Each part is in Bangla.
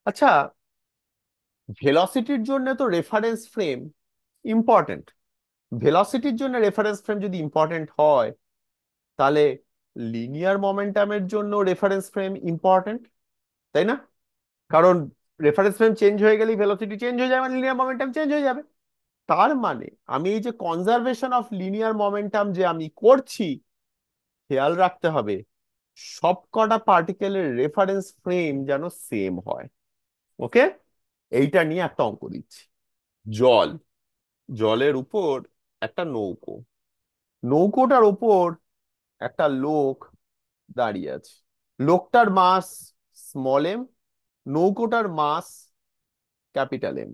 আচ্ছা, ভেলোসিটির জন্য তো রেফারেন্স ফ্রেম ইম্পর্টেন্ট। ভেলোসিটির জন্য রেফারেন্স ফ্রেম যদি ইম্পর্টেন্ট হয়, তাহলে লিনিয়ার মোমেন্টামের জন্য রেফারেন্স ফ্রেম ইম্পর্টেন্ট, তাই না? কারণ রেফারেন্স ফ্রেম চেঞ্জ হয়ে গেলেই ভেলোসিটি চেঞ্জ হয়ে যাবে, লিনিয়ার মোমেন্টাম চেঞ্জ হয়ে যাবে। তার মানে আমি এই যে কনজারভেশন অফ লিনিয়ার মোমেন্টাম যে আমি করছি, খেয়াল রাখতে হবে সব কটা পার্টিকেলের রেফারেন্স ফ্রেম যেন সেম হয়। ওকে, এইটা নিয়ে একটা অঙ্ক দিচ্ছি। জল, জলের উপর একটা নৌকো, নৌকোটার উপর একটা লোক দাঁড়িয়ে আছে। লোকটার মাস স্মল এম, নৌকোটার মাস ক্যাপিটাল এম।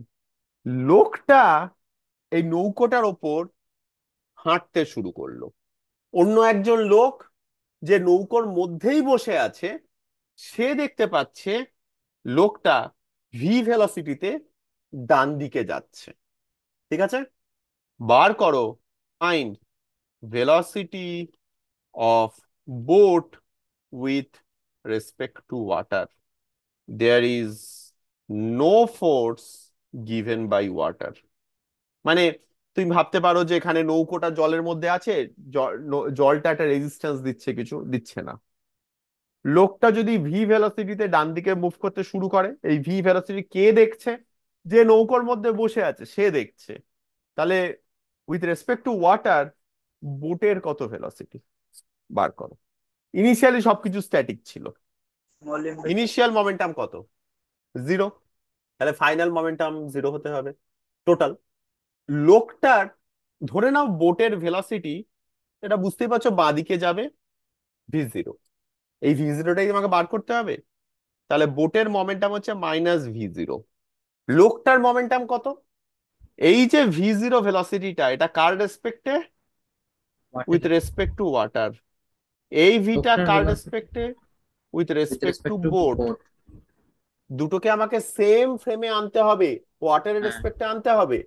লোকটা এই নৌকোটার ওপর হাঁটতে শুরু করলো। অন্য একজন লোক যে নৌকোর মধ্যেই বসে আছে, সে দেখতে পাচ্ছে লোকটা ভি ভেলোসিটিতে ডান দিকে যাচ্ছে। ঠিক আছে, বার করো find velocity of boat with respect to water, there is no force given by water. মানে তুমি ভাবতে পারো যে এখানে নৌকোটা জলের মধ্যে আছে, জলটা একটা রেজিস্ট্যান্স দিচ্ছে, কিছু দিচ্ছে না। লোকটা যদি ভি ভেলোসিটিতে ডান দিকে মুভ করতে শুরু করে, এই ভি ভেলোসিটি কে দেখছে? যে নৌকোর মধ্যে বসে আছে সে দেখছে। তাহলে উইথ রেসপেক্ট টু ওয়াটার বোটের কত ভেলোসিটি বার করো। ইনিশিয়ালি সবকিছু স্ট্যাটিক ছিল, small M by initial momentum কত? জিরো। তাহলে ফাইনাল মোমেন্টাম জিরো হতে হবে টোটাল। লোকটার, ধরে নাও বোটের ভেলোসিটি, এটা বুঝতেই পারছো বাঁদিকে যাবে ভি জিরো, এই ভি জিরোটাই তোমাকে বার করতে হবে। তাহলে বোটের মোমেন্টাম হচ্ছে মাইনাস ভি জিরো। লোকটার মোমেন্টাম কত? এই যে ভি জিরো ভেলোসিটিটা, এটা কার রেসপেক্টে? With water. Respect to water. এই ভিটা লোকটার কার ভেলোসিটি রেসপেক্টে? With with respect to respect to boat. Boat. দুটোকে আমাকে সেম ফ্রেমে আনতে হবে, ওয়াটারের হ্যাঁ। রেসপেক্টে আনতে হবে।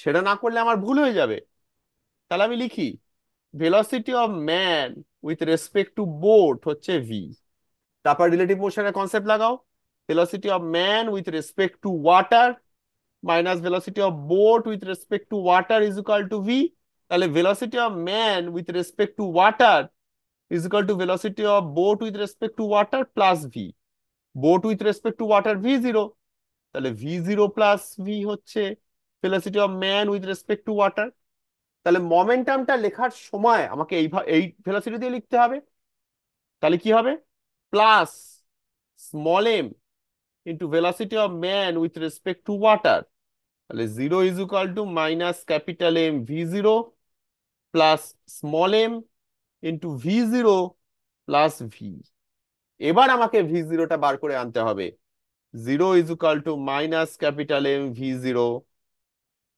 সেটা না করলে আমার ভুল হয়ে যাবে। তাহলে আমি লিখি velocity of man with respect to boat হচ্ছে ভি। তারপর রিলেটিভ মোশনের কনসেপ্ট লাগাও। Velocity of man with respect to water minus velocity of boat with respect to water is equal to V. তাহলে velocity of man with respect to water is equal to velocity of boat with respect to water plus V. Boat with respect to water V zero, তাহলে ভি জিরো প্লাস ভি হচ্ছে velocity of man with respect to water. তাহলে মোমেন্টামটা লেখার সময় আমাকে এই ভেলোসিটি দিয়ে লিখতে হবে। তাহলে কি হবে? Plus small M into velocity of man with respect to water, তাহলে zero is equal to minus capital M V zero plus small M into V zero plus V. এবার আমাকে ভি জিরোটা বার করে আনতে হবে। Zero is equal to minus capital M V zero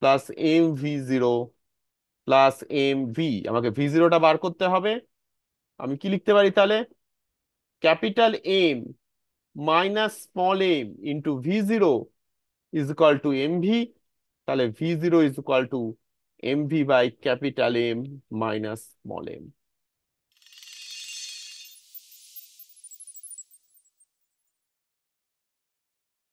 plus M V zero plus M V. আমাকে ভি জিরোটা বার করতে হবে। আমি কি লিখতে পারি তাহলে? Capital M minus small M into V zero is equal to M V. তাহলে V zero is equal to M V by capital M minus small M.